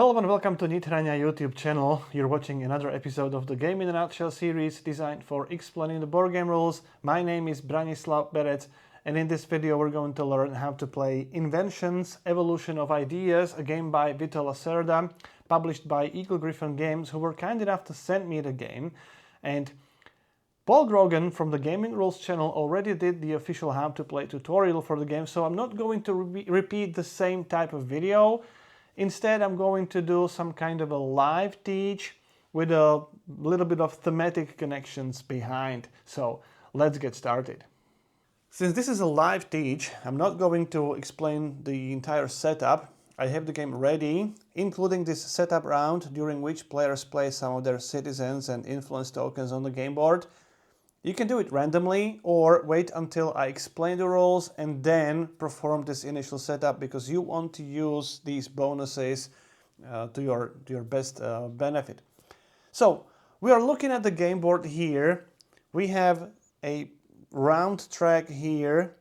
Hello and welcome to Nithrania YouTube channel. You're watching another episode of the Game in a Nutshell series designed for explaining the board game rules. My name is Branislav Berec, and in this video we're going to learn how to play Inventions, Evolution of Ideas, a game by Vito Lacerda, published by Eagle Gryphon Games, who were kind enough to send me the game. And Paul Grogan from the Gaming Rules channel already did the official how to play tutorial for the game, so I'm not going to repeat the same type of video. Instead, I'm going to do some kind of a live teach with a little bit of thematic connections behind. So let's get started. Since this is a live teach, I'm not going to explain the entire setup. I have the game ready, including this setup round during which players play some of their citizens and influence tokens on the game board. You can do it randomly or wait until I explain the rules and then perform this initial setup, because you want to use these bonuses to your best benefit. So we are looking at the game board here. We have a round track here.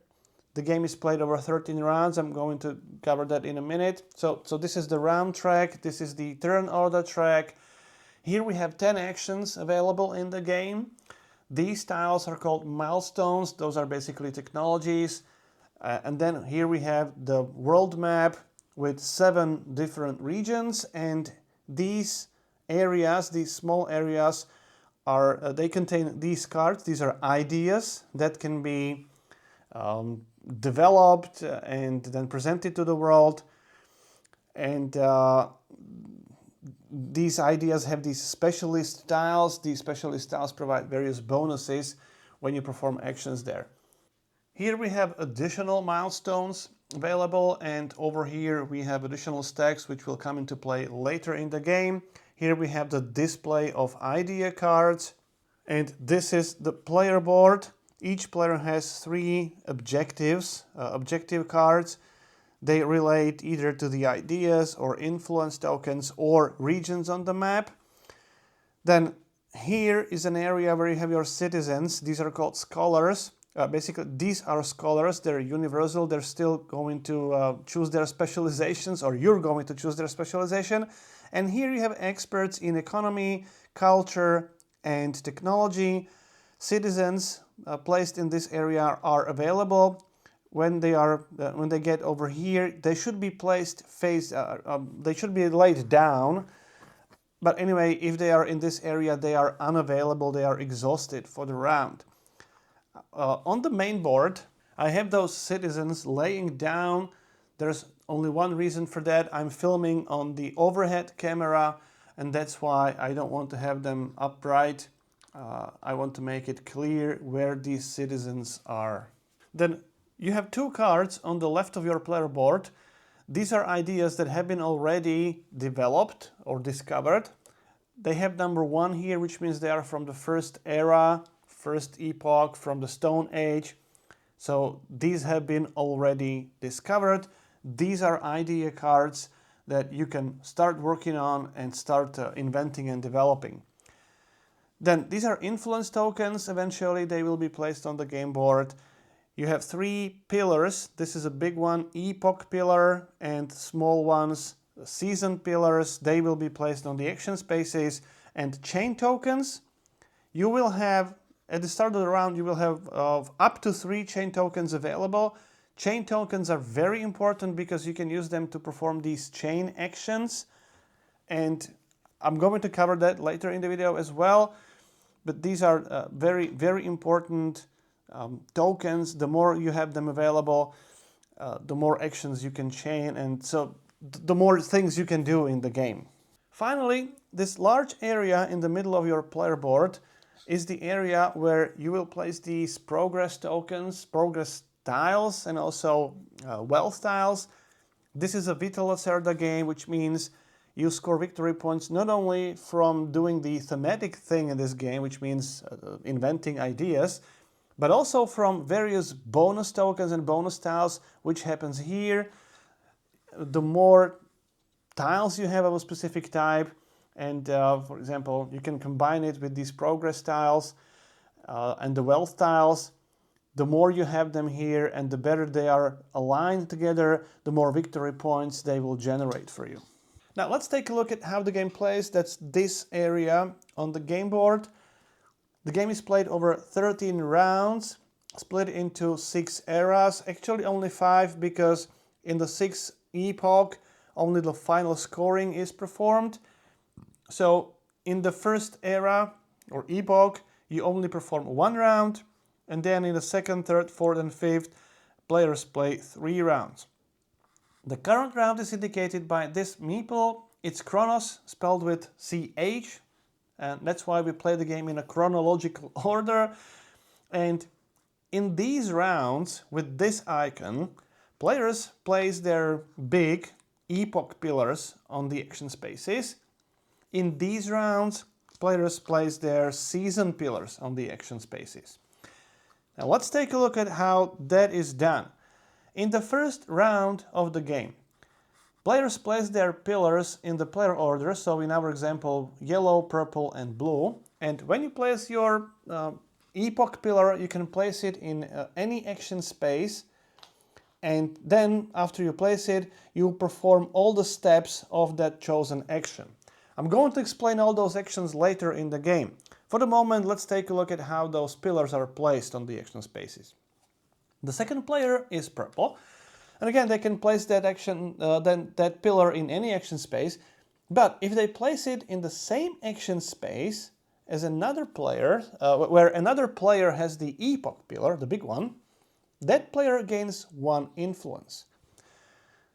The game is played over 13 rounds. I'm going to cover that in a minute. So this is the round track. This is the turn order track. Here we have 10 actions available in the game. These tiles are called milestones. Those are basically technologies. And then here we have the world map with 7 different regions. And these areas, these small areas, they contain these cards. These are ideas that can be developed and then presented to the world. And these ideas have these specialist tiles. These specialist tiles provide various bonuses when you perform actions there. Here we have additional milestones available, and over here we have additional stacks which will come into play later in the game. Here we have the display of idea cards, and this is the player board. Each player has 3 objectives, objective cards. They relate either to the ideas or influence tokens or regions on the map. Then here is an area where you have your citizens. These are called scholars. Basically, these are scholars. They're universal. They're still going to choose their specializations, or you're going to choose their specialization. And here you have experts in economy, culture, and technology. Citizens placed in this area are available. When they get over here, they should be placed they should be laid down. But anyway, if they are in this area, they are unavailable. They are exhausted for the round. On the main board, I have those citizens laying down. There's only one reason for that. I'm filming on the overhead camera, and that's why I don't want to have them upright. I want to make it clear where these citizens are. Then you have 2 cards on the left of your player board. These are ideas that have been already developed or discovered. They have number 1 here, which means they are from the first era, first epoch, from the Stone Age. So these have been already discovered. These are idea cards that you can start working on and start inventing and developing. Then these are influence tokens. Eventually they will be placed on the game board. You have 3 pillars. This is a big one, epoch pillar, and small ones, season pillars. They will be placed on the action spaces. And chain tokens, you will have, at the start of the round, you will have up to 3 chain tokens available. Chain tokens are very important because you can use them to perform these chain actions. And I'm going to cover that later in the video as well. But these are very, very important tokens. The more you have them available, the more actions you can chain, and so the more things you can do in the game. Finally, this large area in the middle of your player board is the area where you will place these progress tokens, progress tiles, and also wealth tiles. This is a Vito Lacerda game, which means you score victory points not only from doing the thematic thing in this game, which means inventing ideas, but also from various bonus tokens and bonus tiles, which happens here. The more tiles you have of a specific type, and for example, you can combine it with these progress tiles and the wealth tiles. The more you have them here and the better they are aligned together, the more victory points they will generate for you. Now let's take a look at how the game plays. That's this area on the game board. The game is played over 13 rounds, split into 6 eras. Actually only 5, because in the 6th epoch only the final scoring is performed. So in the first era or epoch you only perform 1 round, and then in the 2nd, 3rd, 4th and 5th players play 3 rounds. The current round is indicated by this meeple. It's Chronos, spelled with CH, and that's why we play the game in a chronological order. And in these rounds, with this icon, players place their big epoch pillars on the action spaces. In these rounds, players place their season pillars on the action spaces. Now let's take a look at how that is done. In the first round of the game, players place their pillars in the player order, so in our example, yellow, purple and blue. And when you place your epoch pillar, you can place it in any action space, and then after you place it, you perform all the steps of that chosen action. I'm going to explain all those actions later in the game. For the moment, let's take a look at how those pillars are placed on the action spaces. The second player is purple, and again they can place that action, that pillar in any action space, but if they place it in the same action space as another player, where another player has the epoch pillar, the big one, that player gains 1 influence.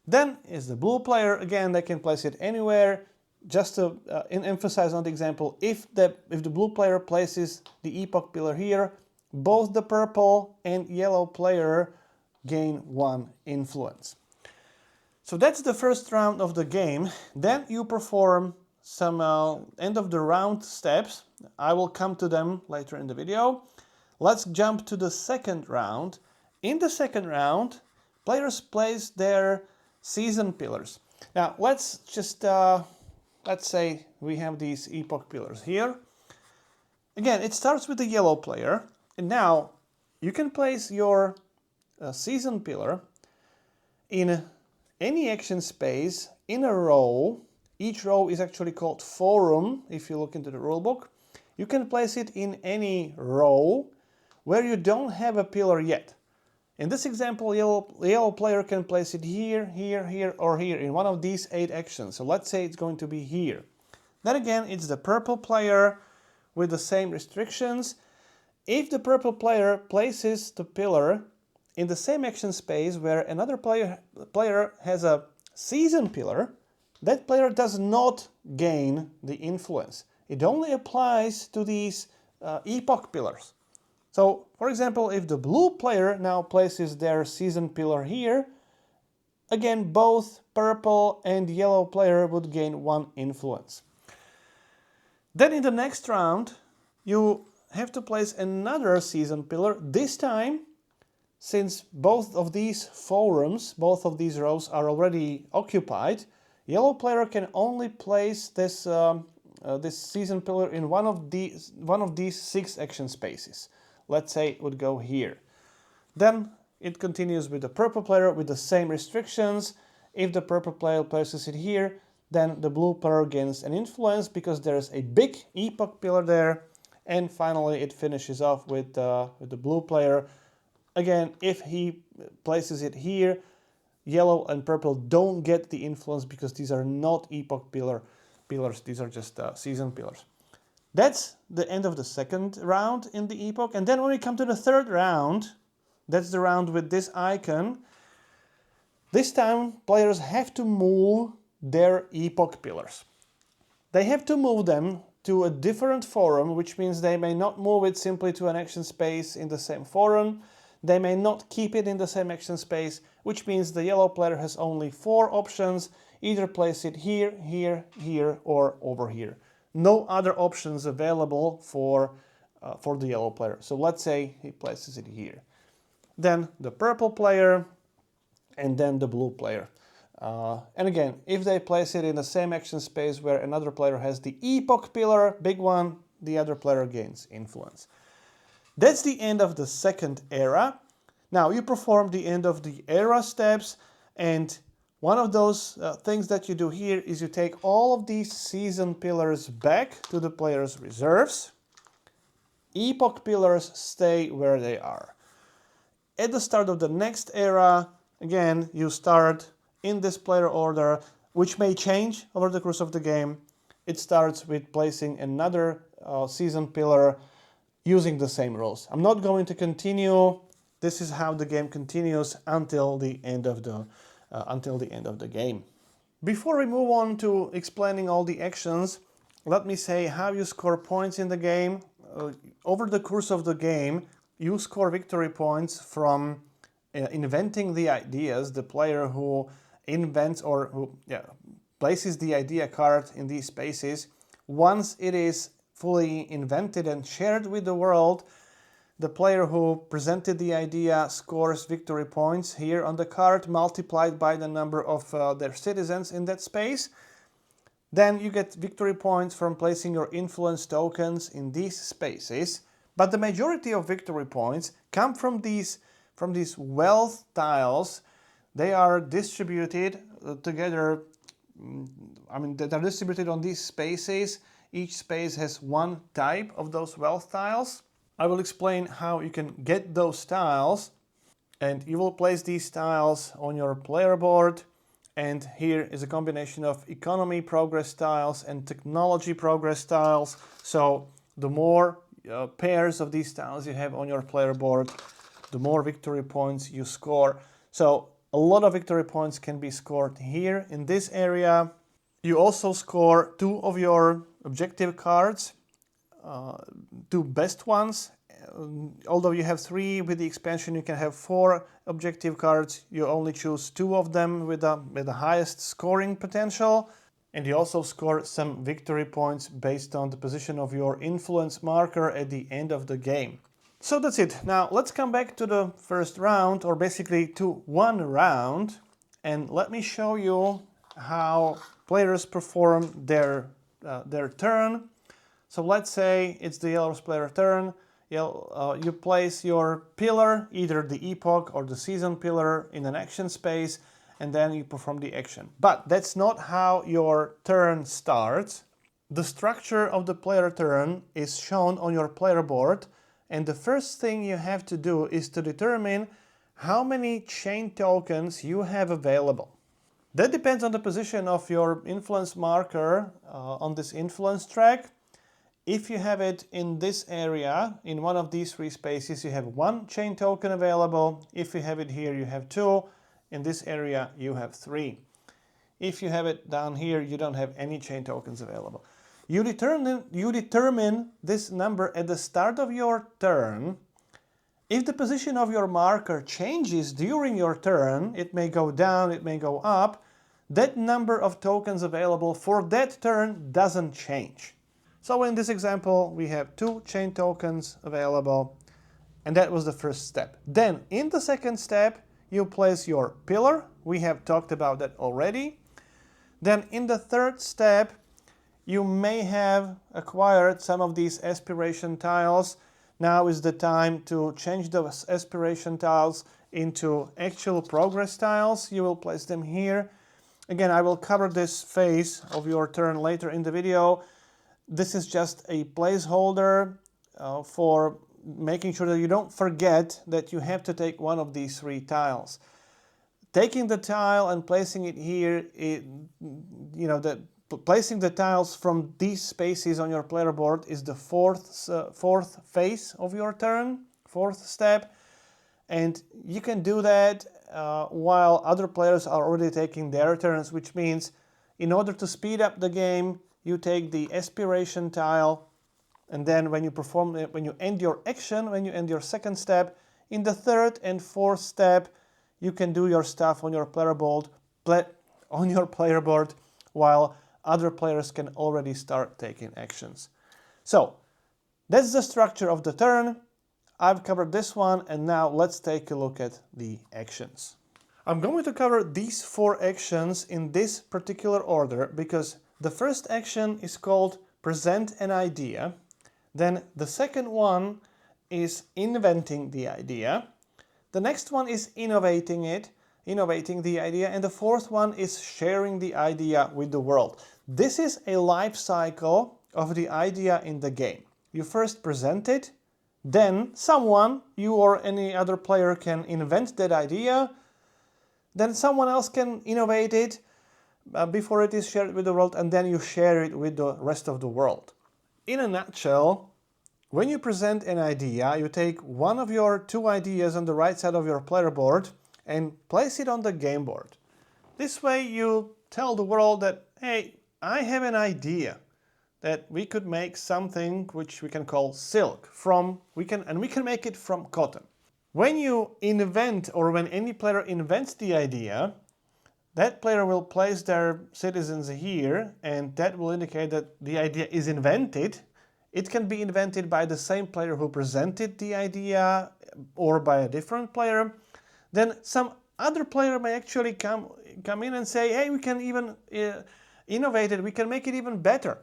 Then is the blue player. Again, they can place it anywhere. Just to emphasize on the example, if the blue player places the epoch pillar here, both the purple and yellow player gain 1 influence. So that's the first round of the game. Then you perform some end of the round steps. I will come to them later in the video. Let's jump to the second round. In the second round, players place their season pillars. Now let's just let's say we have these epoch pillars here. Again, it starts with the yellow player, and now you can place your season pillar in any action space in a row. Each row is actually called forum if you look into the rulebook. You can place it in any row where you don't have a pillar yet. In this example, yellow player can place it here, here, here, or here in one of these 8 actions. So let's say it's going to be here. Then again, it's the purple player with the same restrictions. If the purple player places the pillar in the same action space where another player has a season pillar, that player does not gain the influence. It only applies to these epoch pillars. So, for example, if the blue player now places their season pillar here, again, both purple and yellow player would gain 1 influence. Then in the next round, you have to place another season pillar. This time, since both of these forums, both of these rows are already occupied, yellow player can only place this this season pillar in one of these 6 action spaces. Let's say it would go here. Then it continues with the purple player with the same restrictions. If the purple player places it here, then the blue player gains an influence because there's a big epoch pillar there. And finally it finishes off with the blue player. Again, if he places it here, yellow and purple don't get the influence because these are not epoch pillars, these are just season pillars. That's the end of the second round in the epoch. And then when we come to the third round, that's the round with this icon. This time players have to move their epoch pillars. They have to move them to a different forum, which means they may not move it simply to an action space in the same forum. They may not keep it in the same action space, which means the yellow player has only 4 options. Either place it here, here, here, or over here. No other options available for the yellow player. So let's say he places it here. Then the purple player, and then the blue player. And again, if they place it in the same action space where another player has the epoch pillar, big one, the other player gains influence. That's the end of the second era. Now you perform the end of the era steps, and One of those things that you do here is you take all of these season pillars back to the player's reserves. Epoch pillars stay where they are. At the start of the next era, again, you start in this player order, which may change over the course of the game. It starts with placing another season pillar using the same rules. I'm not going to continue. This is how the game continues until the end of the game. Before we move on to explaining all the actions, let me say how you score points in the game. Over the course of the game, you score victory points from inventing the ideas. The player who invents or who places the idea card in these spaces, once it is fully invented and shared with the world, the player who presented the idea scores victory points here on the card, multiplied by the number of their citizens in that space. Then you get victory points from placing your influence tokens in these spaces. But the majority of victory points come from these wealth tiles. They are distributed together. They are distributed on these spaces. Each space has one type of those wealth tiles. I will explain how you can get those tiles, and you will place these tiles on your player board. And here is a combination of economy progress tiles and technology progress tiles. So the more pairs of these tiles you have on your player board, the more victory points you score. So a lot of victory points can be scored here in this area. You also score 2 of your objective cards, 2 best ones. Although you have 3, with the expansion you can have 4 objective cards. You only choose 2 of them with the highest scoring potential. And you also score some victory points based on the position of your influence marker at the end of the game. So that's it. Now let's come back to the first round, or basically to one round, and let me show you how players perform their turn. So let's say it's the yellow player turn. You place your pillar, either the epoch or the season pillar, in an action space, and then you perform the action. But that's not how your turn starts. The structure of the player turn is shown on your player board, and the first thing you have to do is to determine how many chain tokens you have available. That depends on the position of your influence marker on this influence track. If you have it in this area, in one of these 3 spaces, you have 1 chain token available. If you have it here, you have 2. In this area, you have 3. If you have it down here, you don't have any chain tokens available. You determine this number at the start of your turn. If the position of your marker changes during your turn, it may go down, it may go up, that number of tokens available for that turn doesn't change. So in this example, we have 2 chain tokens available, and that was the first step. Then in the second step, you place your pillar. We have talked about that already. Then in the third step, you may have acquired some of these aspiration tiles. Now is the time to change those aspiration tiles into actual progress tiles. You will place them here. Again, I will cover this phase of your turn later in the video. This is just a placeholder for making sure that you don't forget that you have to take one of these 3 tiles. Taking the tile and placing it here, placing the tiles from these spaces on your player board is the fourth phase of your turn, 4th step. And you can do that while other players are already taking their turns, which means in order to speed up the game, you take the aspiration tile, and then when you end your action, when you end your second step, in the 3rd and 4th step, you can do your stuff on your player board, while other players can already start taking actions. So that's the structure of the turn. I've covered this one, and now let's take a look at the actions. I'm going to cover these 4 actions in this particular order because the first action is called present an idea. Then the second one is inventing the idea. The next one is innovating it. innovating the idea, and the fourth one is sharing the idea with the world. This is a life cycle of the idea in the game. You first present it, then someone, you or any other player, can invent that idea, then someone else can innovate it before it is shared with the world, and then you share it with the rest of the world. In a nutshell, when you present an idea, you take one of your two ideas on the right side of your player board and place it on the game board. This way you tell the world that, hey, I have an idea that we could make something which we can call silk from, we can make it from cotton. When you invent, or when any player invents the idea, that player will place their citizens here, and that will indicate that the idea is invented. It can be invented by the same player who presented the idea or by a different player. Then some other player may actually come in and say, hey, we can even innovate it, we can make it even better.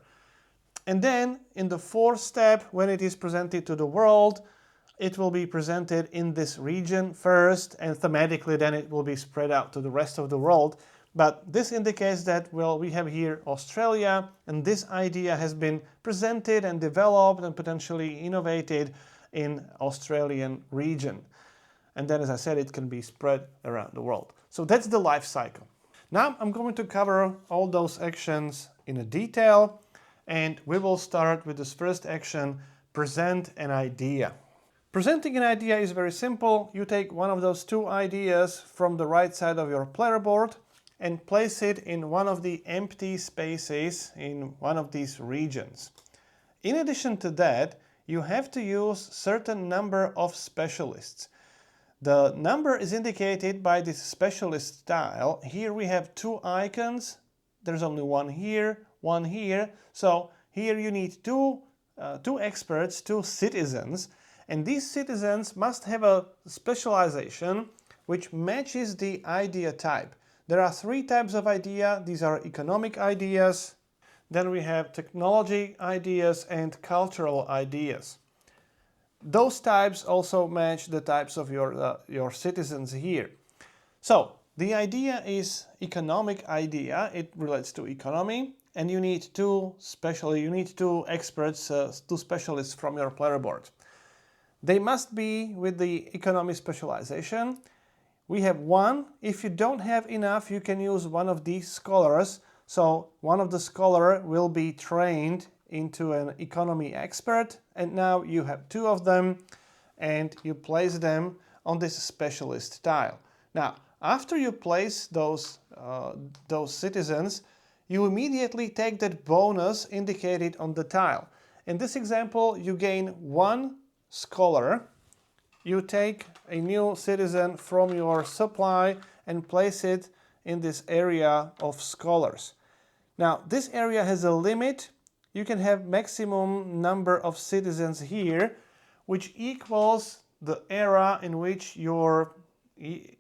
And then in the fourth step, when it is presented to the world, it will be presented in this region first, and thematically then it will be spread out to the rest of the world. But this indicates that, well, we have here Australia, and this idea has been presented and developed and potentially innovated in Australian region. And then, as I said, it can be spread around the world. So that's the life cycle. Now I'm going to cover all those actions in a detail, and we will start with this first action, present an idea. Presenting an idea is very simple. You take one of those two ideas from the right side of your player board and place it in one of the empty spaces in one of these regions. In addition to that, you have to use certain number of specialists. The number is indicated by this specialist tile. Here we have two icons. There's only one here, one here. So here you need two experts, two citizens, and these citizens must have a specialization which matches the idea type. There are three types of idea. These are economic ideas, then we have technology ideas and cultural ideas. Those types also match the types of your citizens here. So the idea is economic idea. It relates to economy, and you need two experts, two specialists from your player board. They must be with the economy specialization. We have one. If you don't have enough, you can use one of these scholars. So one of the scholar will be trained into an economy expert, and now you have two of them, and you place them on this specialist tile. Now, after you place those citizens, you immediately take that bonus indicated on the tile. In this example, you gain one scholar. You take a new citizen from your supply and place it in this area of scholars. Now, this area has a limit. You can have maximum number of citizens here, which equals the area in which your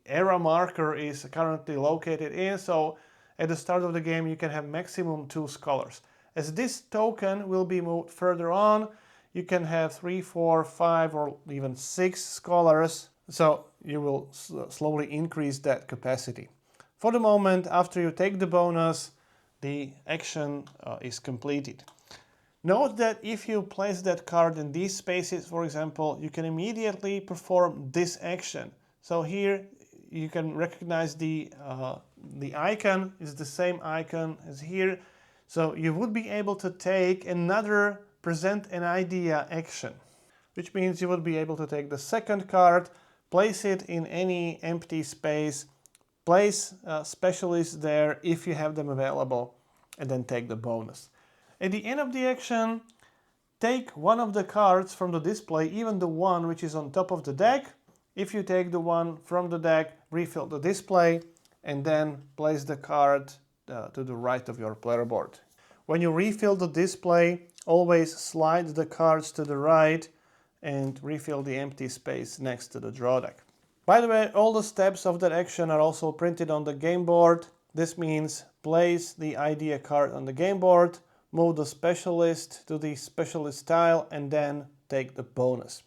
era marker is currently located in. So at the start of the game, you can have maximum 2 scholars. As this token will be moved further on, you can have 3, 4, 5, or even 6 scholars. So you will slowly increase that capacity. For the moment, after you take the bonus, the action is completed. Note that if you place that card in these spaces, for example, you can immediately perform this action. So here you can recognize the icon is the same icon as here. So you would be able to take another present an idea action, which means you would be able to take the second card, place it in any empty space, place specialists there if you have them available, and then take the bonus. At the end of the action, take one of the cards from the display, even the one which is on top of the deck. If you take the one from the deck, refill the display, and then place the card to the right of your player board. When you refill the display, always slide the cards to the right and refill the empty space next to the draw deck. By the way, all the steps of that action are also printed on the game board. This means place the idea card on the game board, move the specialist to the specialist tile, and then take the bonus.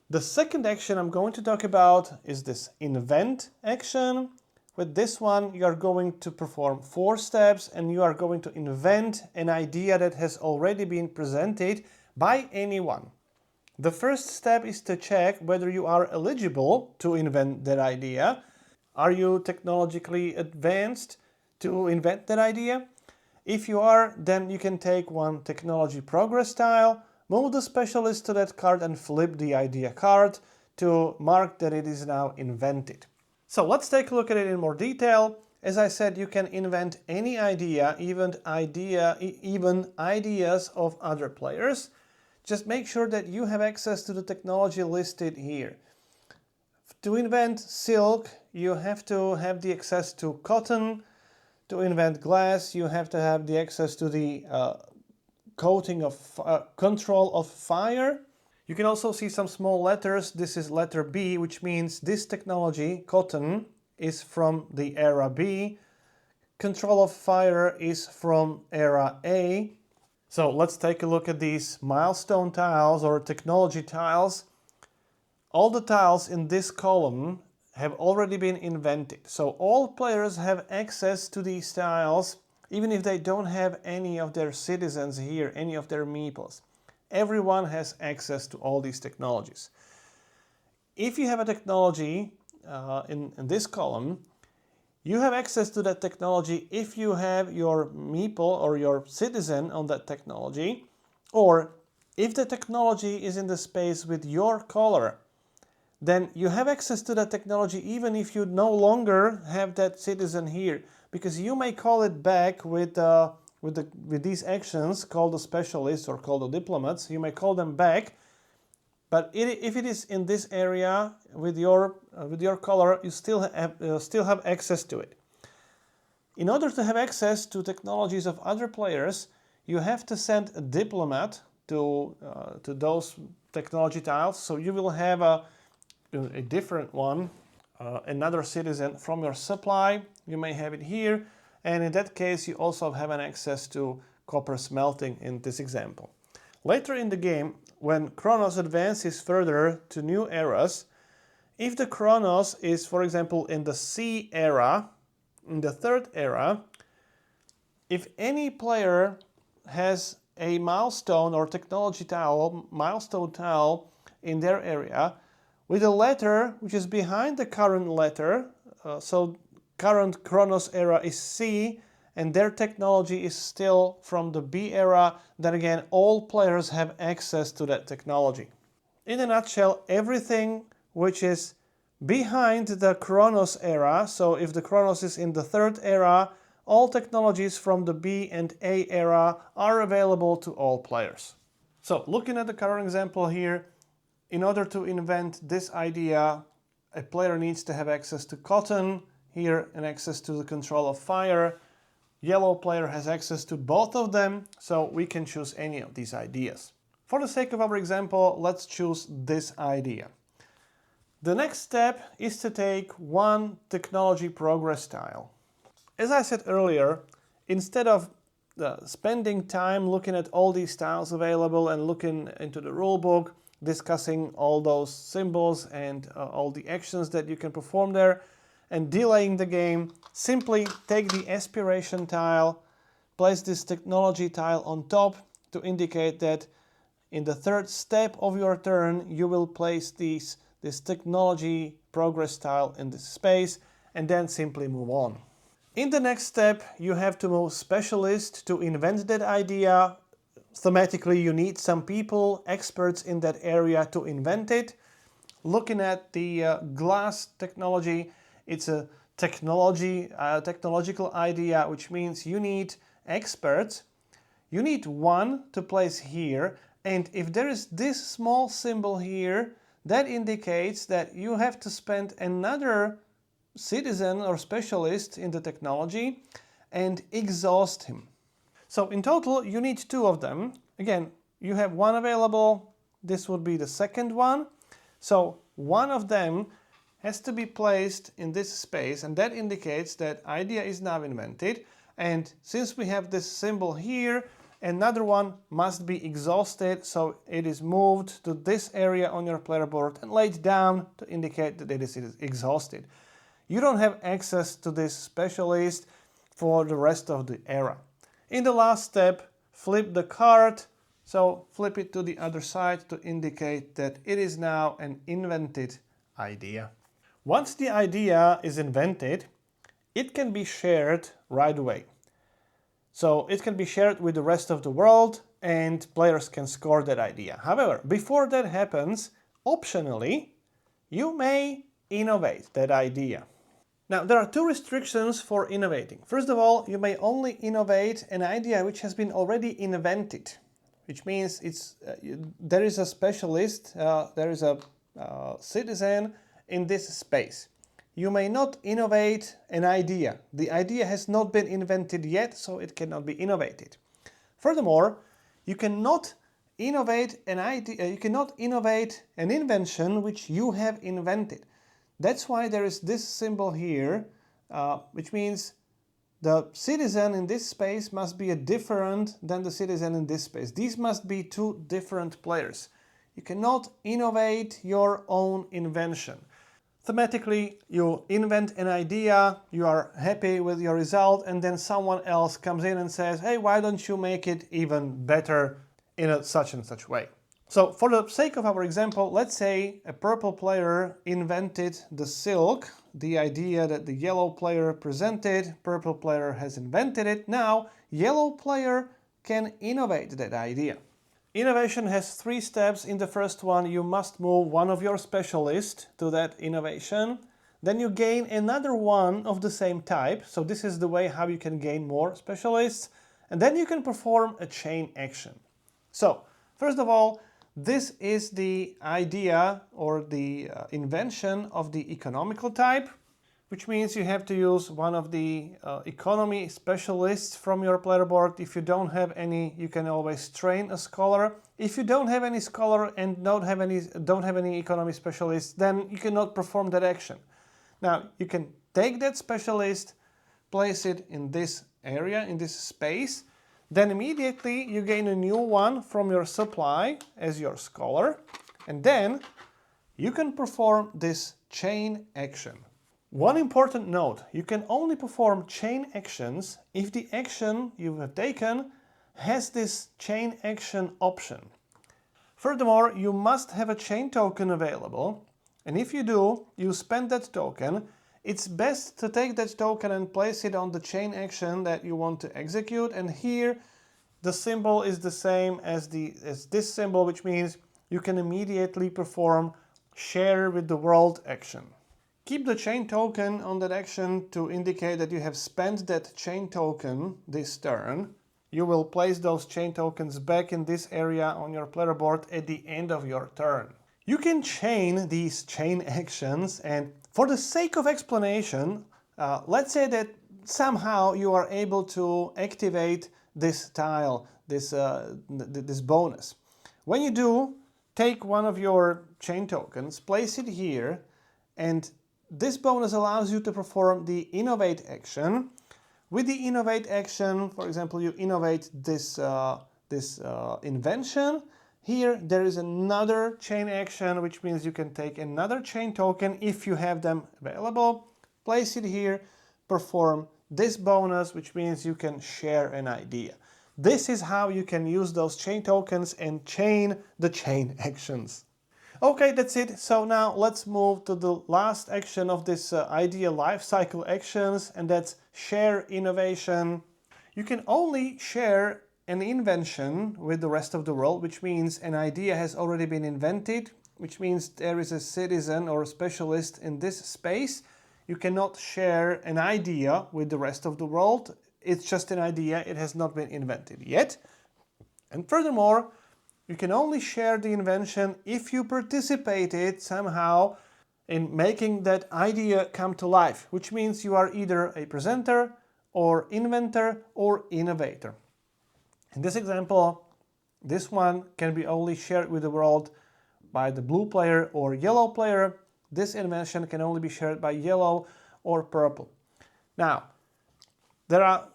The second action I'm going to talk about is this invent action. With this one, you are going to perform 4 steps and you are going to invent an idea that has already been presented by anyone. The first step is to check whether you are eligible to invent that idea. Are you technologically advanced to invent that idea? If you are, then you can take one technology progress tile, move the specialist to that card and flip the idea card to mark that it is now invented. So let's take a look at it in more detail. As I said, you can invent any idea, even ideas of other players. Just make sure that you have access to the technology listed here. To invent silk, you have to have the access to cotton. To invent glass, you have to have the access to the coating of control of fire. You can also see some small letters. This is letter B, which means this technology, cotton, is from the era B. Control of fire is from era A. So let's take a look at these milestone tiles or technology tiles. All the tiles in this column have already been invented. So all players have access to these tiles, even if they don't have any of their citizens here, any of their meeples. Everyone has access to all these technologies. If you have a technology in this column, you have access to that technology if you have your meeple or your citizen on that technology, or if the technology is in the space with your color, then you have access to that technology even if you no longer have that citizen here, because you may call it back with these actions called the specialists or called the diplomats. You may call them back, but if it is in this area with your color, you still have access to it. In order to have access to technologies of other players, you have to send a diplomat to those technology tiles. So you will have a different one, another citizen from your supply. You may have it here. And in that case, you also have an access to copper smelting in this example. Later in the game, when Chronos advances further to new eras, if the Chronos is, for example, in the C era, in the 3rd era, if any player has a milestone or technology tile, milestone tile in their area, with a letter which is behind the current letter, so current Chronos era is C, and their technology is still from the B era, then again all players have access to that technology. In a nutshell, everything which is behind the Chronos era, so if the Chronos is in the 3rd era, all technologies from the B and A era are available to all players. So looking at the current example here, in order to invent this idea, a player needs to have access to cotton, here an access to the control of fire. Yellow player has access to both of them, so we can choose any of these ideas. For the sake of our example, let's choose this idea. The next step is to take one technology progress tile. As I said earlier, instead of spending time looking at all these tiles available and looking into the rulebook, discussing all those symbols and all the actions that you can perform there, and delaying the game, simply take the aspiration tile, place this technology tile on top to indicate that in the 3rd step of your turn you will place this technology progress tile in this space, and then simply move on. In the next step, you have to move specialist to invent that idea. Thematically, you need some people, experts in that area to invent it. Looking at the glass technology, it's a technological idea, which means you need experts. You need one to place here, and if there is this small symbol here, that indicates that you have to spend another citizen or specialist in the technology and exhaust him. So in total, you need 2 of them. Again, you have one available. This would be the second one. So one of them has to be placed in this space, and that indicates that idea is now invented. And since we have this symbol here, another one must be exhausted, so it is moved to this area on your player board and laid down to indicate that it is exhausted. you don't have access to this specialist for the rest of the era. In the last step, flip the card, so flip it to the other side to indicate that it is now an invented idea. Once the idea is invented, it can be shared right away. So it can be shared with the rest of the world and players can score that idea. However, before that happens, optionally, you may innovate that idea. Now, there are two restrictions for innovating. First of all, you may only innovate an idea which has been already invented, which means there is a specialist, there is a citizen in this space. You may not innovate an idea. The idea has not been invented yet, so it cannot be innovated. Furthermore, you cannot innovate an idea, you cannot innovate an invention which you have invented. That's why there is this symbol here, which means the citizen in this space must be different than the citizen in this space. These must be two different players. You cannot innovate your own invention. Thematically, you invent an idea, you are happy with your result, and then someone else comes in and says, hey, why don't you make it even better in a such and such way? So for the sake of our example, let's say a purple player invented the silk, the idea that the yellow player presented, purple player has invented it. Now, yellow player can innovate that idea. Innovation has three steps. In the first one, you must move one of your specialists to that innovation. Then you gain another one of the same type. So this is the way how you can gain more specialists. And then you can perform a chain action. So, first of all, this is the idea or the invention of the economical type, which means you have to use one of the economy specialists from your player board. If you don't have any, you can always train a scholar. If you don't have any scholar and don't have any economy specialists, then you cannot perform that action. Now, you can take that specialist, place it in this area, in this space, then immediately you gain a new one from your supply as your scholar, and then you can perform this chain action. One important note, you can only perform chain actions if the action you have taken has this chain action option. Furthermore, you must have a chain token available, and if you do, you spend that token. It's best to take that token and place it on the chain action that you want to execute, and here the symbol is the same as this symbol, which means you can immediately perform share with the world action. Keep the chain token on that action to indicate that you have spent that chain token this turn. You will place those chain tokens back in this area on your player board at the end of your turn. You can chain these chain actions, and for the sake of explanation, let's say that somehow you are able to activate this tile, this bonus. When you do, take one of your chain tokens, place it here, and this bonus allows you to perform the Innovate action. With the Innovate action, for example, you innovate this invention. Here there is another chain action, which means you can take another chain token if you have them available, place it here, perform this bonus, which means you can share an idea. This is how you can use those chain tokens and chain the chain actions. Okay, that's it. So now let's move to the last action of this idea lifecycle actions, and that's share innovation. You can only share an invention with the rest of the world, which means an idea has already been invented, which means there is a citizen or a specialist in this space. You cannot share an idea with the rest of the world. It's just an idea, it has not been invented yet. And furthermore, you can only share the invention if you participated somehow in making that idea come to life, which means you are either a presenter or inventor or innovator. In this example, this one can be only shared with the world by the blue player or yellow player. This invention can only be shared by yellow or purple. Now, there are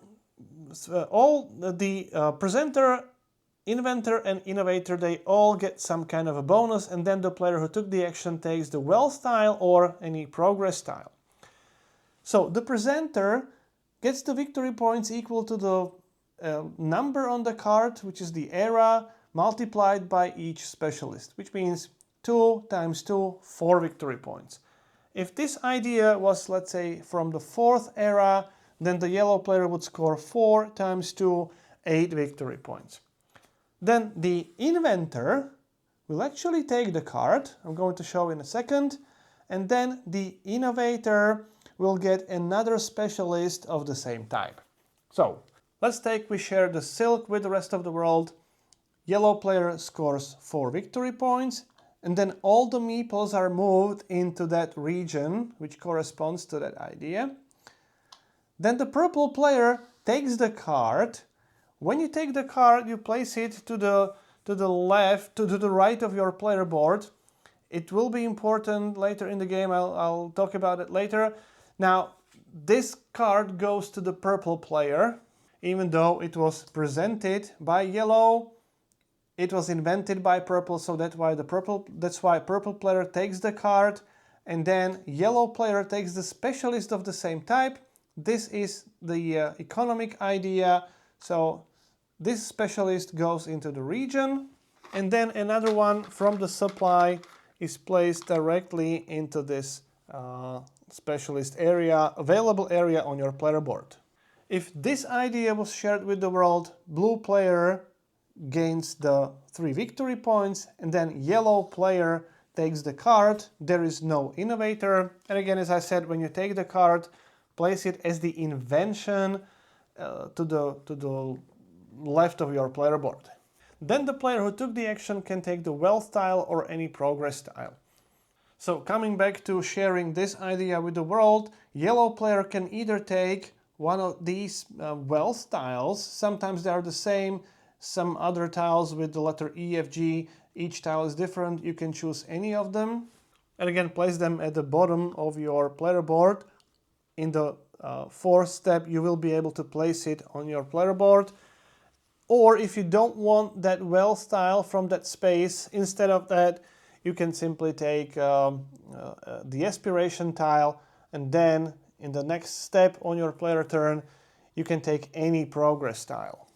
all the presenter, inventor and innovator, they all get some kind of a bonus, and then the player who took the action takes the wealth tile or any progress tile. So the presenter gets the victory points equal to the number on the card, which is the era, multiplied by each specialist, which means 2 times 2, 4 victory points. If this idea was, let's say, from the 4th era, then the yellow player would score 4 times 2, 8 victory points. Then the inventor will actually take the card, I'm going to show in a second, and then the innovator will get another specialist of the same type. So let's take, we share the silk with the rest of the world. Yellow player scores 4 victory points, and then all the meeples are moved into that region, which corresponds to that idea. Then the purple player takes the card. When you take the card, you place it to the left, to the right of your player board. It will be important later in the game, I'll talk about it later. Now, this card goes to the purple player, even though it was presented by yellow. It was invented by purple, so that's why purple player takes the card, and then yellow player takes the specialist of the same type. This is the economic idea, so this specialist goes into the region, and then another one from the supply is placed directly into this specialist area, available area on your player board. If this idea was shared with the world, blue player gains the 3 victory points, and then yellow player takes the card. There is no innovator, and again, as I said, when you take the card, place it as the invention to the left of your player board. Then the player who took the action can take the wealth tile or any progress tile. So coming back to sharing this idea with the world, yellow player can either take one of these wealth tiles, sometimes they are the same, some other tiles with the letter E, F, G, each tile is different, you can choose any of them, and again place them at the bottom of your player board. In the 4th step you will be able to place it on your player board. Or if you don't want that wealth tile from that space, instead of that you can simply take the aspiration tile, and then in the next step on your player turn you can take any progress tile.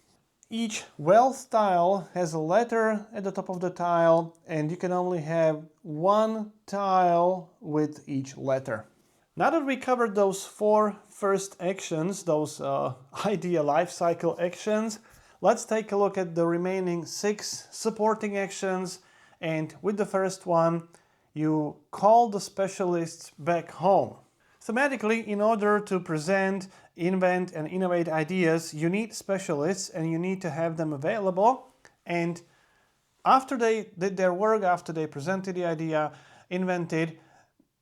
Each wealth tile has a letter at the top of the tile, and you can only have one tile with each letter. Now that we covered those 4 first actions, those idea lifecycle actions, let's take a look at the remaining 6 supporting actions. And with the first one, you call the specialists back home. Thematically, in order to present, invent and innovate ideas, you need specialists and you need to have them available. And after they did their work, after they presented the idea, invented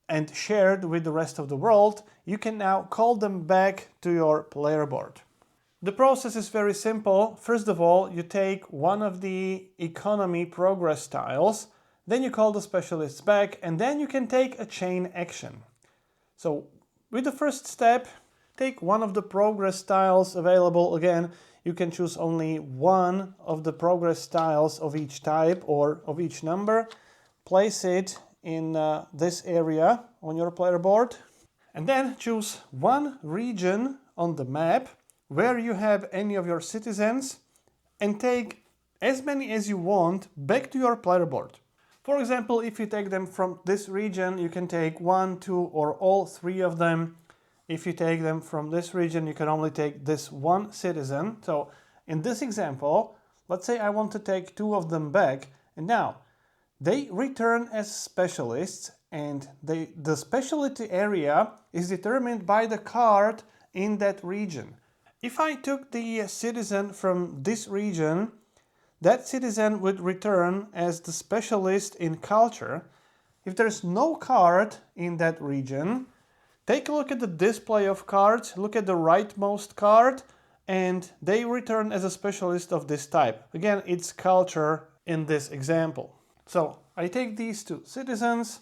and shared with the rest of the world, you can now call them back to your player board. The process is very simple. First of all, you take one of the economy progress tiles, then you call the specialists back, and then you can take a chain action. So with the first step, take one of the progress tiles available. Again, you can choose only one of the progress tiles of each type or of each number. Place it in this area on your player board, and then choose one region on the map where you have any of your citizens, and take as many as you want back to your player board. For example, if you take them from this region, you can take 1, 2 or all 3 of them. If you take them from this region, you can only take this one citizen. So in this example, let's say I want to take 2 of them back, and now they return as specialists, and the specialty area is determined by the card in that region. If I took the citizen from this region, that citizen would return as the specialist in culture. If there's no card in that region, take a look at the display of cards, look at the rightmost card, and they return as a specialist of this type. Again, it's culture in this example. So I take these 2 citizens,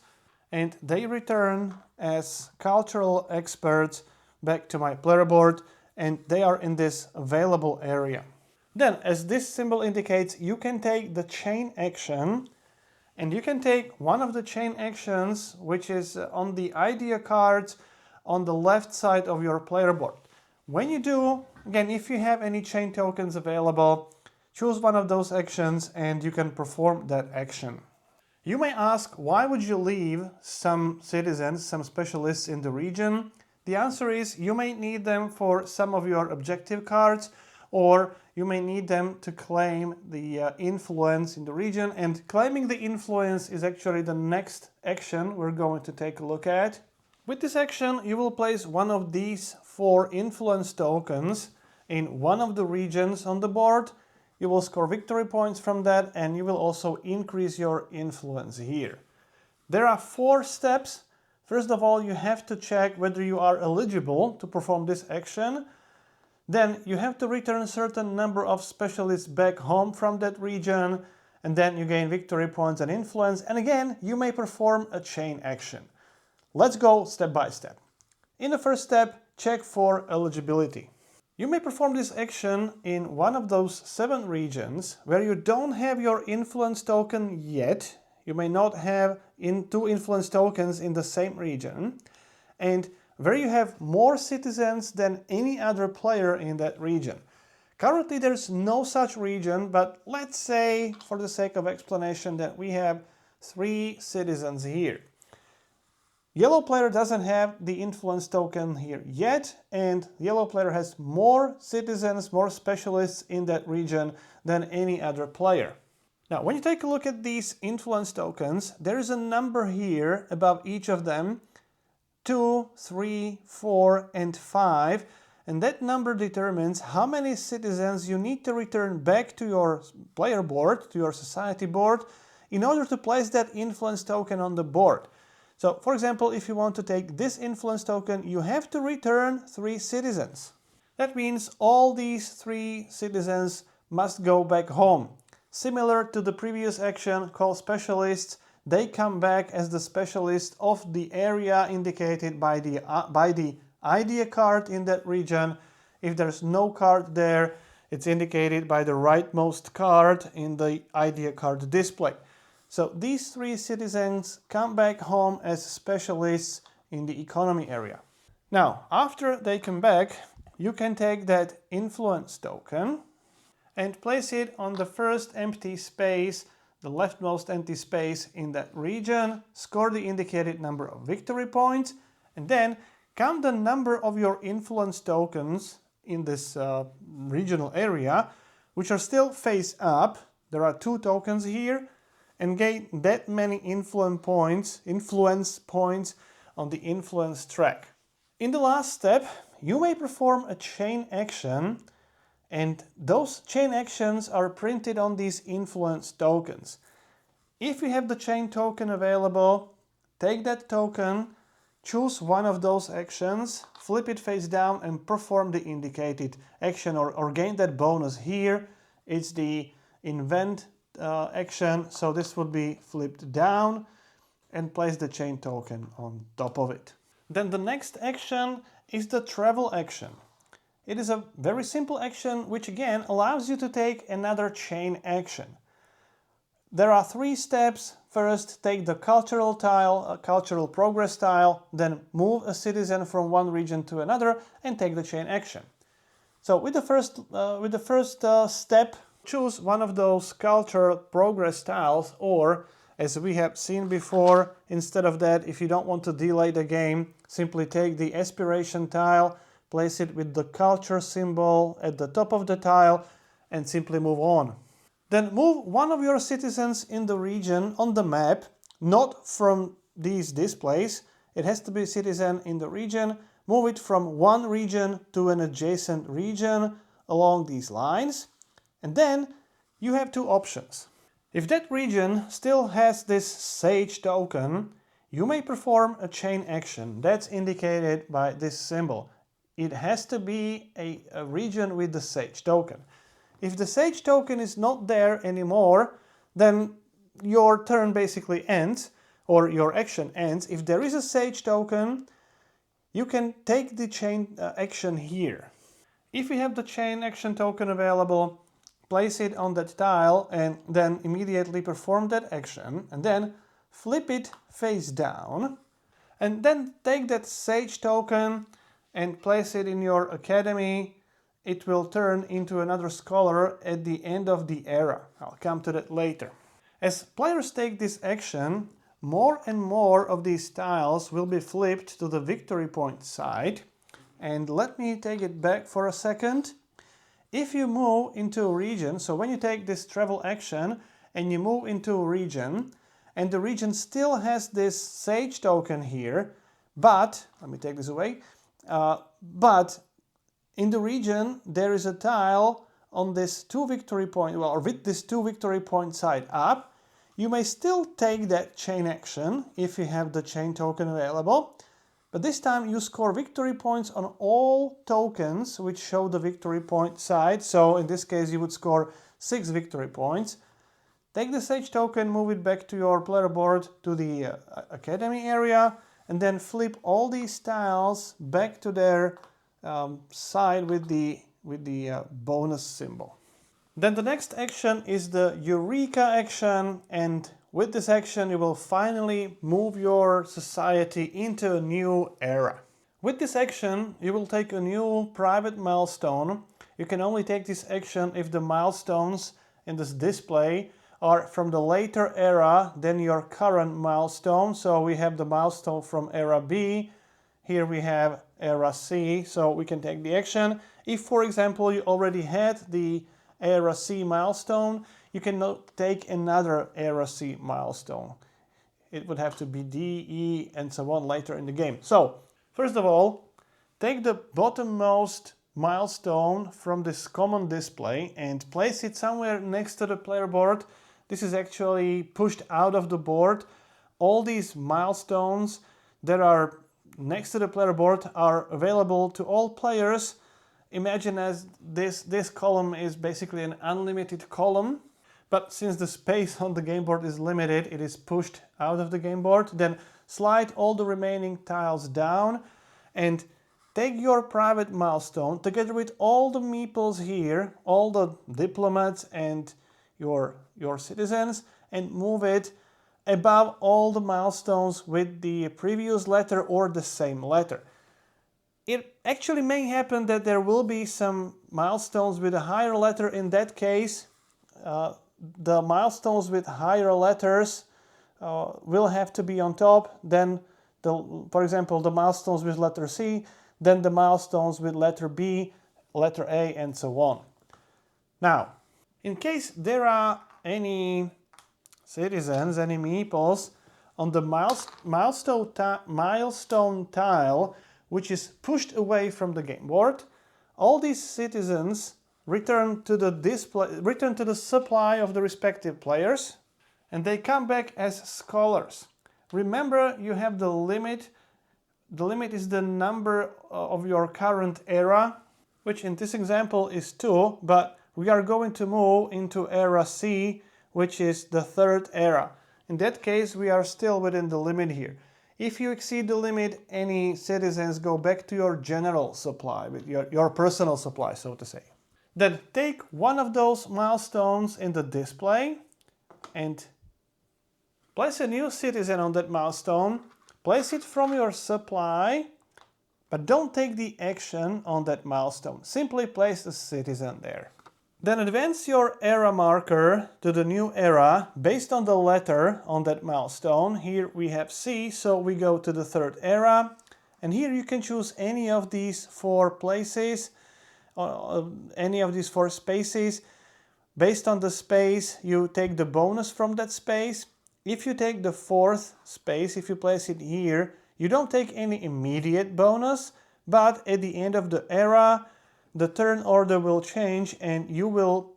and they return as cultural experts back to my player board, and they are in this available area. Then, as this symbol indicates, you can take the chain action, and you can take one of the chain actions which is on the idea cards on the left side of your player board. When you do, again, if you have any chain tokens available, choose one of those actions and you can perform that action. You may ask, why would you leave some citizens, some specialists in the region? The answer is you may need them for some of your objective cards, or you may need them to claim the influence in the region, and claiming the influence is actually the next action we're going to take a look at. With this action, you will place one of these 4 influence tokens in one of the regions on the board. You will score victory points from that, and you will also increase your influence here. There are 4 steps. First of all, you have to check whether you are eligible to perform this action. Then you have to return a certain number of specialists back home from that region, and then you gain victory points and influence, and again, you may perform a chain action. Let's go step by step. In the first step, check for eligibility. You may perform this action in one of those 7 regions where you don't have your influence token yet. You may not have 2 influence tokens in the same region, and where you have more citizens than any other player in that region. Currently there's no such region, but let's say, for the sake of explanation, that we have 3 citizens here. Yellow player doesn't have the influence token here yet, and yellow player has more citizens, more specialists in that region than any other player. Now, when you take a look at these influence tokens, there is a number here above each of them, 2, 3, 4, and 5, and that number determines how many citizens you need to return back to your player board, to your society board, in order to place that influence token on the board. So, for example, if you want to take this influence token, you have to return 3 citizens. That means all these 3 citizens must go back home. Similar to the previous action called specialists, they come back as the specialist of the area indicated by the idea card in that region. If there's no card there, it's indicated by the rightmost card in the idea card display. So these 3 citizens come back home as specialists in the economy area. Now, after they come back, you can take that influence token and place it on the first empty space, the leftmost empty space in that region, score the indicated number of victory points, and then count the number of your influence tokens in this regional area, which are still face up. There are 2 tokens here, and gain that many influence points on the influence track. In the last step, you may perform a chain action, and those chain actions are printed on these influence tokens. If you have the chain token available, take that token, choose one of those actions, flip it face down and perform the indicated action, or gain that bonus here. It's the invent action, so this would be flipped down, and place the chain token on top of it. Then the next action is the travel action. It is a very simple action which again allows you to take another chain action. There are 3 steps. First, take the cultural tile, cultural progress tile, then move a citizen from one region to another and take the chain action. So with the first step, choose one of those cultural progress tiles, or as we have seen before, instead of that, if you don't want to delay the game, simply take the aspiration tile, place it with the culture symbol at the top of the tile, and simply move on. Then move one of your citizens in the region on the map, not from these displays. It has to be a citizen in the region. Move it from one region to an adjacent region along these lines. And then you have 2 options. If that region still has this sage token, you may perform a chain action. That's indicated by this symbol. It has to be a region with the sage token. If the sage token is not there anymore, then your turn basically ends, or your action ends. If there is a sage token, you can take the chain action here. If you have the chain action token available, place it on that tile and then immediately perform that action, and then flip it face down And then take that sage token and place it in your academy. It will turn into another scholar at the end of the era. I'll come to that later. As players take this action, more and more of these tiles will be flipped to the victory point side. And let me take it back for a second. If you move into a region, so when you take this travel action and you move into a region, and the region still has this sage token here, but, let me take this away, but in the region there is a tile on this 2 victory point, well, or with this 2 victory point side up. You may still take that chain action if you have the chain token available, but this time you score victory points on all tokens which show the victory point side. So in this case you would score 6 victory points. Take the sage token, move it back to your player board to the academy area, and then flip all these tiles back to their side with the bonus symbol. Then the next action is the Eureka action, and with this action you will finally move your society into a new era. With this action you will take a new private milestone. You can only take this action if the milestones in this display are from the later era than your current milestone. So we have the milestone from era B, here we have era C, so we can take the action. If, for example, you already had the era C milestone, you can take another era C milestone. It would have to be D, E, and so on later in the game. So, first of all, take the bottommost milestone from this common display and place it somewhere next to the player board. This is actually pushed out of the board. All these milestones that are next to the player board are available to all players. Imagine as this column is basically an unlimited column, but since the space on the game board is limited, it is pushed out of the game board. Then slide all the remaining tiles down and take your private milestone together with all the meeples here, all the diplomats and your citizens, and move it above all the milestones with the previous letter or the same letter. It actually may happen that there will be some milestones with a higher letter. In that case, the milestones with higher letters will have to be on top, then for example, the milestones with letter C, then the milestones with letter B, letter A, and so on. Now, in case there are any citizens, any meeples on the milestone tile which is pushed away from the game board, all these citizens return to the supply of the respective players, and they come back as scholars. Remember, you have the limit. The limit is the number of your current era, which in this example is 2, but we are going to move into era C, which is the 3rd era. In that case, we are still within the limit here. If you exceed the limit, any citizens go back to your general supply, with your personal supply, so to say. Then take one of those milestones in the display and place a new citizen on that milestone. Place it from your supply, but don't take the action on that milestone. Simply place a citizen there. Then advance your era marker to the new era based on the letter on that milestone. Here we have C, so we go to the 3rd era. And here you can choose any of these 4 places, any of these 4 spaces. Based on the space, you take the bonus from that space. If you take the 4th space, if you place it here, you don't take any immediate bonus, but at the end of the era, the turn order will change and you will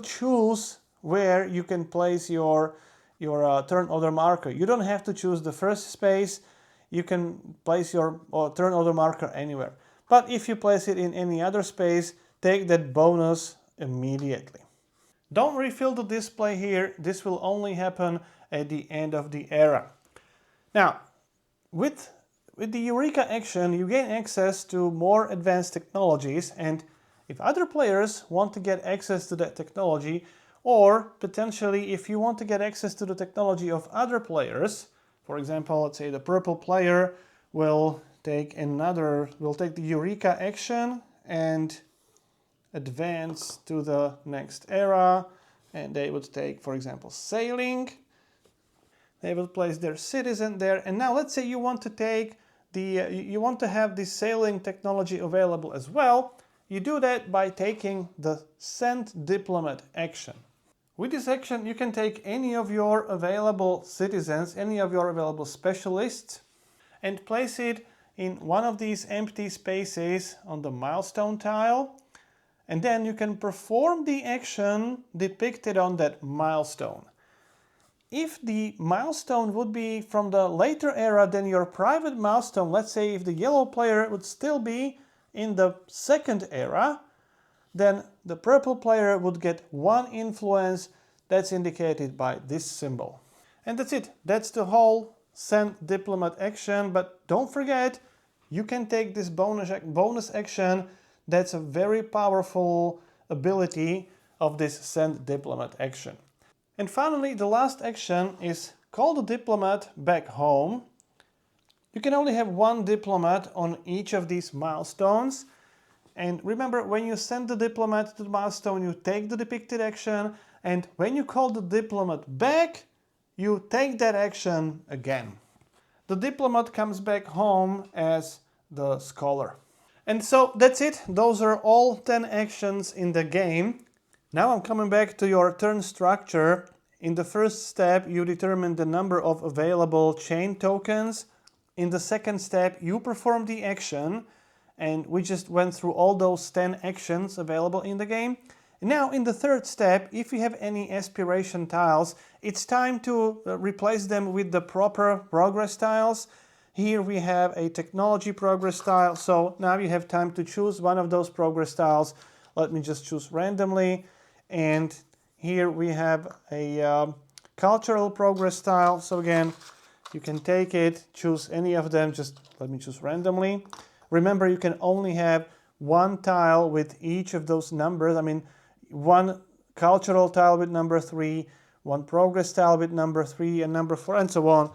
choose where you can place your turn order marker. You don't have to choose the first space. You can place your turn order marker anywhere. But if you place it in any other space, take that bonus immediately. Don't refill the display here. This will only happen at the end of the era. Now, with the Eureka action, you gain access to more advanced technologies, and if other players want to get access to that technology, or potentially if you want to get access to the technology of other players, For example, let's say the purple player will take the Eureka action and advance to the next era, and they would take, for example, sailing. They will place their citizen there, and now let's say you want to take you want to have the sailing technology available as well. You do that by taking the Send Diplomat action. With this action, you can take any of your available citizens, any of your available specialists, and place it in one of these empty spaces on the milestone tile, and then you can perform the action depicted on that milestone. If the milestone would be from the later era than your private milestone, let's say if the yellow player would still be in the second era, then the purple player would get 1 influence. That's indicated by this symbol. And that's it. That's the whole Send Diplomat action. But don't forget, you can take this bonus action. That's a very powerful ability of this Send Diplomat action. And finally, the last action is call the diplomat back home. You can only have 1 diplomat on each of these milestones. And remember, when you send the diplomat to the milestone, you take the depicted action, and when you call the diplomat back, you take that action again. The diplomat comes back home as the scholar. And so that's it. Those are all 10 actions in the game. Now I'm coming back to your turn structure. In the first step, you determine the number of available chain tokens. In the second step, you perform the action, and we just went through all those 10 actions available in the game. Now in the third step, if you have any aspiration tiles, it's time to replace them with the proper progress tiles. Here we have a technology progress tile, so now you have time to choose one of those progress tiles. Let me just choose randomly, and here we have a cultural progress tile. So again, you can take it, choose any of them, just let me choose randomly. Remember, you can only have 1 tile with each of those numbers. I mean, 1 cultural tile with number 3, 1 progress tile with number 3 and number 4, and so on.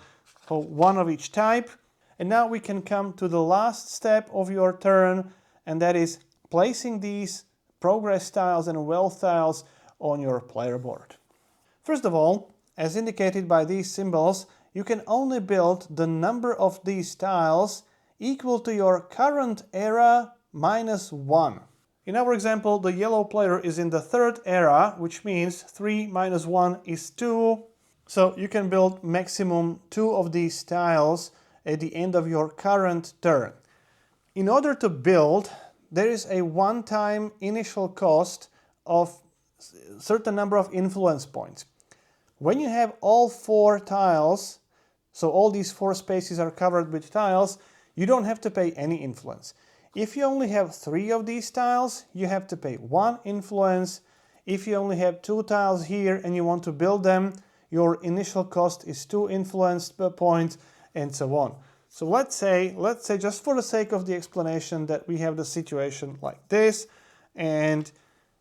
So 1 of each type. And now we can come to the last step of your turn, and that is placing these progress tiles and wealth tiles on your player board. First of all, as indicated by these symbols, you can only build the number of these tiles equal to your current era minus 1. In our example, the yellow player is in the 3rd era, which means 3 minus 1 is 2. So you can build maximum 2 of these tiles at the end of your current turn. In order to build, there is a one-time initial cost of a certain number of influence points. When you have all 4 tiles, so all these 4 spaces are covered with tiles, you don't have to pay any influence. If you only have 3 of these tiles, you have to pay 1 influence. If you only have 2 tiles here and you want to build them, your initial cost is 2 influence per point, and so on. So let's say just for the sake of the explanation that we have the situation like this, and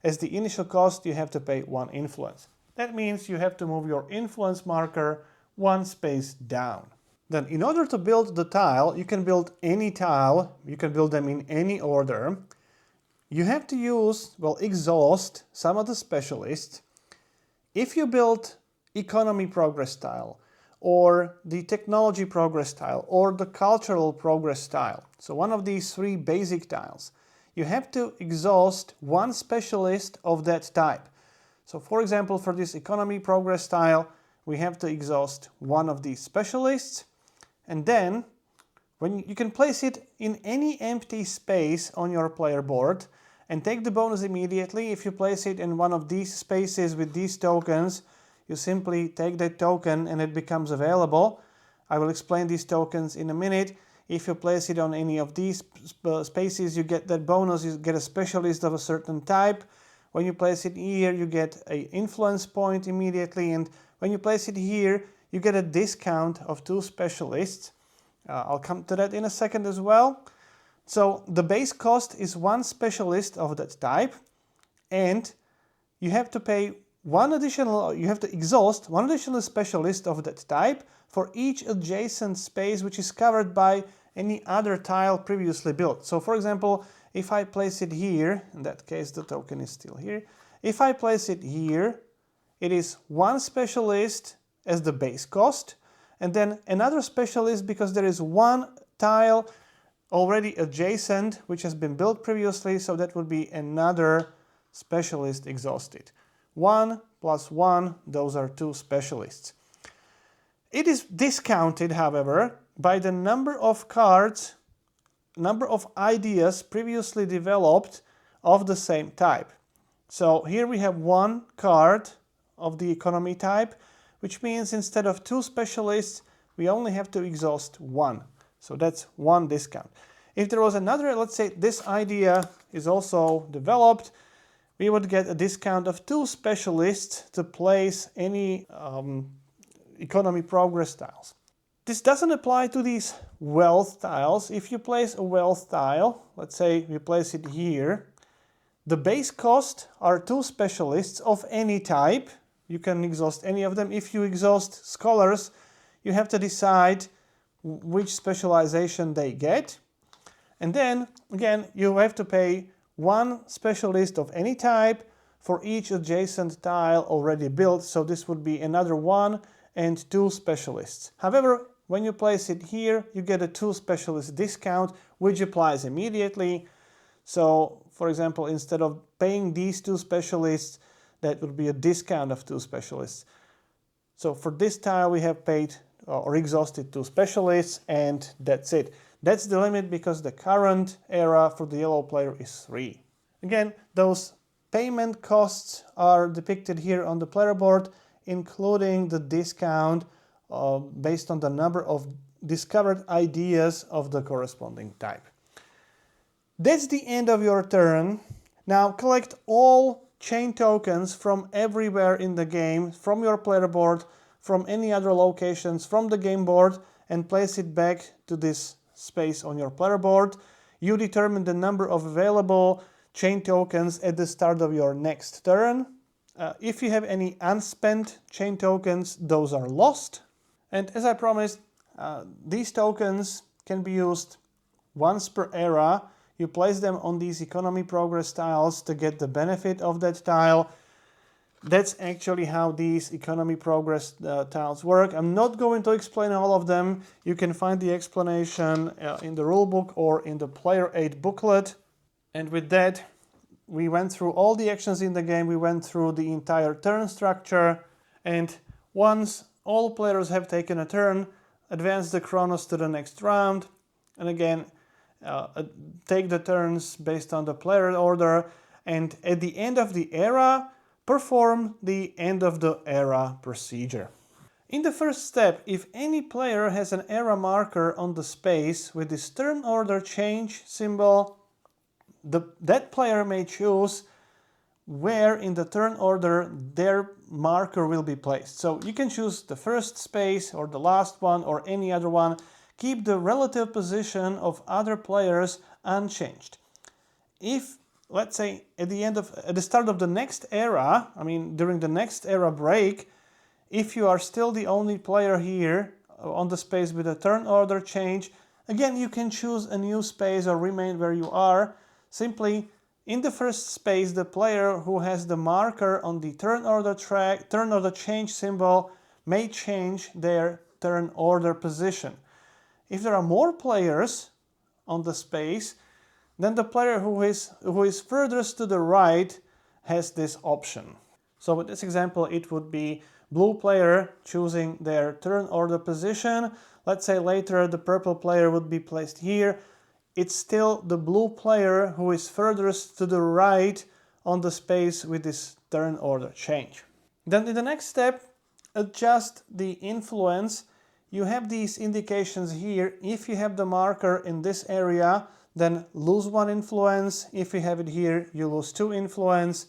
as the initial cost you have to pay 1 influence. That means you have to move your influence marker 1 space down. Then in order to build the tile, you can build any tile, you can build them in any order. You have to use, exhaust some of the specialists. If you build economy progress tile, or the technology progress tile, or the cultural progress tile, so one of these 3 basic tiles, you have to exhaust 1 specialist of that type. So for example, for this economy progress tile, we have to exhaust 1 of these specialists, and then when you can place it in any empty space on your player board and take the bonus immediately. If you place it in one of these spaces with these tokens, you simply take that token and it becomes available. I will explain these tokens in a minute. If you place it on any of these spaces, you get that bonus, you get a specialist of a certain type. When you place it here, you get an influence point immediately, and when you place it here, you get a discount of 2 specialists. I'll come to that in a second as well. So the base cost is 1 specialist of that type, and you have to pay you have to exhaust one additional specialist of that type for each adjacent space which is covered by any other tile previously built. So for example, if I place it here, in that case the token is still here, if I place it here, it is one specialist as the base cost, and then another specialist because there is one tile already adjacent which has been built previously, so that would be another specialist exhausted. 1 plus 1, those are 2 specialists. It is discounted, however, by the number of cards, number of ideas previously developed of the same type. So here we have 1 card of the economy type, which means instead of 2 specialists, we only have to exhaust 1. So that's 1 discount. If there was another, let's say this idea is also developed, we would get a discount of 2 specialists to place any economy progress tiles. This doesn't apply to these wealth tiles. If you place a wealth tile, let's say we place it here, the base cost are 2 specialists of any type. You can exhaust any of them. If you exhaust scholars, you have to decide which specialization they get. And then, again, you have to pay 1 specialist of any type for each adjacent tile already built. So this would be another 1 and 2 specialists. However, when you place it here, you get a 2 specialist discount, which applies immediately. So, for example, instead of paying these 2 specialists, that would be a discount of 2 specialists. So for this tile, we have paid or exhausted 2 specialists, and that's it. That's the limit because the current era for the yellow player is 3. Again, those payment costs are depicted here on the player board, including the discount based on the number of discovered ideas of the corresponding type. That's the end of your turn. Now collect all chain tokens from everywhere in the game, from your player board, from any other locations, from the game board, and place it back to this space on your player board. You determine the number of available chain tokens at the start of your next turn. If you have any unspent chain tokens, those are lost. And as I promised, these tokens can be used once per era. You place them on these economy progress tiles to get the benefit of that tile. That's actually how these economy progress tiles work. I'm not going to explain all of them. You can find the explanation in the rulebook or in the player aid booklet. And with that, we went through all the actions in the game. We went through the entire turn structure. And once all players have taken a turn, advance the chronos to the next round. And again, take the turns based on the player order. And at the end of the era, perform the end of the era procedure. In the first step, if any player has an era marker on the space with this turn order change symbol, that player may choose where in the turn order their marker will be placed. So you can choose the first space or the last one or any other one. Keep the relative position of other players unchanged. If, let's say, at the start of the next era, during the next era break, if you are still the only player here on the space with a turn order change, again, you can choose a new space or remain where you are. Simply, in the first space, the player who has the marker on the turn order change symbol may change their turn order position. If there are more players on the space, then the player who is furthest to the right has this option. So with this example, it would be blue player choosing their turn order position. Let's say later the purple player would be placed here. It's still the blue player who is furthest to the right on the space with this turn order change. Then in the next step, adjust the influence. You have these indications here. If you have the marker in this area, then lose 1 influence. If you have it here, you lose 2 influence.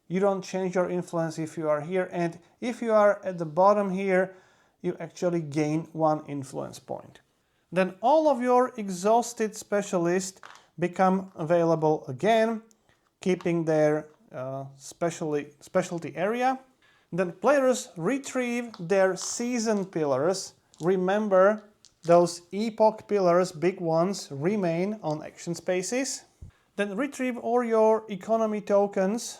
You don't change your influence if you are here. And if you are at the bottom here, you actually gain 1 influence point. Then all of your exhausted specialists become available again, keeping their specialty area. Then players retrieve their season pillars. Remember, those epoch pillars, big ones, remain on action spaces. Then retrieve all your economy tokens,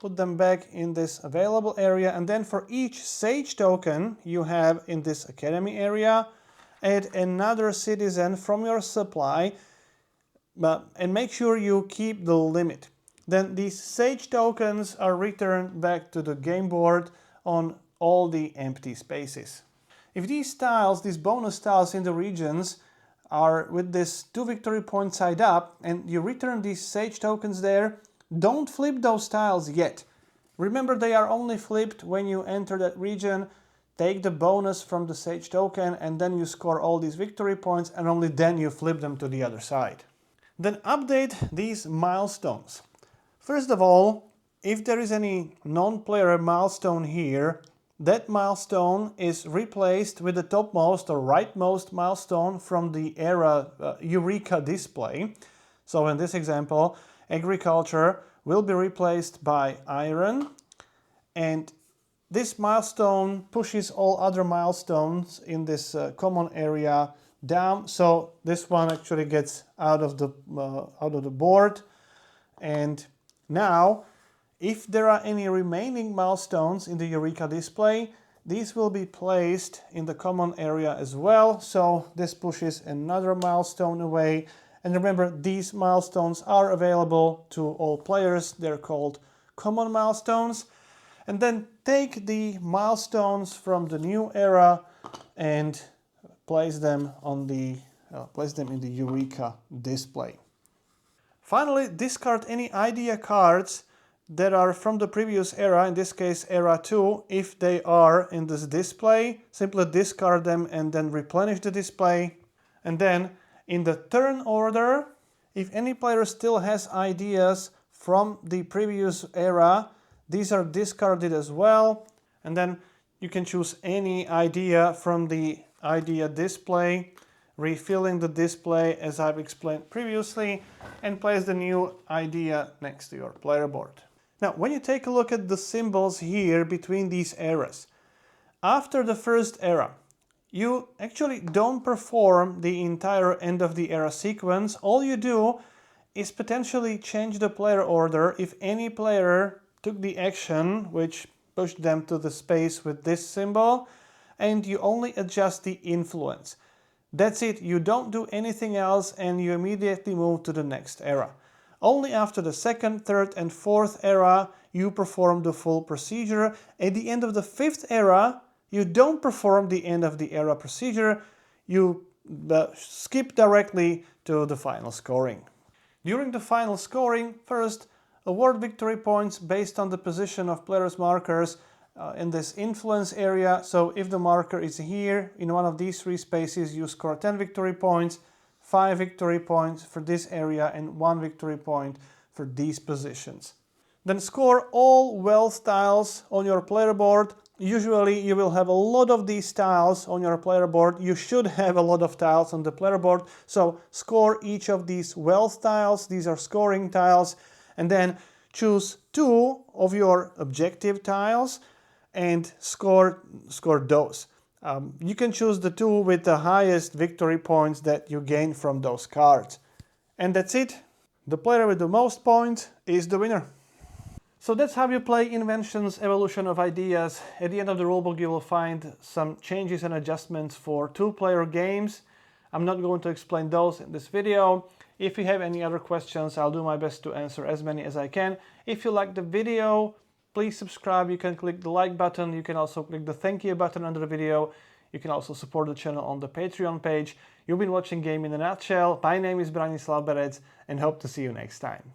put them back in this available area, and then for each sage token you have in this academy area, add another citizen from your supply, and make sure you keep the limit. Then these sage tokens are returned back to the game board on all the empty spaces. If these tiles, these bonus tiles in the regions, are with this 2 victory points side up and you return these sage tokens there, don't flip those tiles yet. Remember, they are only flipped when you enter that region, take the bonus from the sage token, and then you score all these victory points, and only then you flip them to the other side. Then update these milestones. First of all, if there is any non-player milestone here, that milestone is replaced with the topmost or rightmost milestone from the era Eureka display. So in this example, agriculture will be replaced by iron, and this milestone pushes all other milestones in this common area down. So this one actually gets out of the board. And now, if there are any remaining milestones in the Eureka display, these will be placed in the common area as well. So this pushes another milestone away. And remember, these milestones are available to all players. They're called common milestones. And then take the milestones from the new era and place them in the Eureka display. Finally, discard any idea cards that are from the previous era, in this case era 2, if they are in this display. Simply discard them and then replenish the display. And then in the turn order, if any player still has ideas from the previous era, these are discarded as well. And then you can choose any idea from the idea display, refilling the display as I've explained previously, and place the new idea next to your player board. Now, when you take a look at the symbols here between these eras, after the first era, you actually don't perform the entire end of the era sequence. All you do is potentially change the player order if any player took the action which pushed them to the space with this symbol, and you only adjust the influence. That's it, you don't do anything else, and you immediately move to the next era. Only after the second, third and fourth era you perform the full procedure. At the end of the fifth era, you don't perform the end of the era procedure, you skip directly to the final scoring. During the final scoring, first, award victory points based on the position of players' markers in this influence area. So if the marker is here in one of these three spaces, you score 10 victory points, 5 victory points for this area, and 1 victory point for these positions. Then score all wealth tiles on your player board. Usually you will have a lot of these tiles on your player board. You should have a lot of tiles on the player board. So score each of these wealth tiles. These are scoring tiles. And then choose 2 of your objective tiles and score those. You can choose the 2 with the highest victory points that you gain from those cards. And that's it. The player with the most points is the winner. So that's how you play Inventions Evolution of Ideas. At the end of the rulebook you will find some changes and adjustments for 2-player games. I'm not going to explain those in this video. If you have any other questions, I'll do my best to answer as many as I can. If you like the video, please subscribe. You can click the like button. You can also click the thank you button under the video. You can also support the channel on the Patreon page. You've been watching Game in a Nutshell. My name is Branislav Berec and hope to see you next time.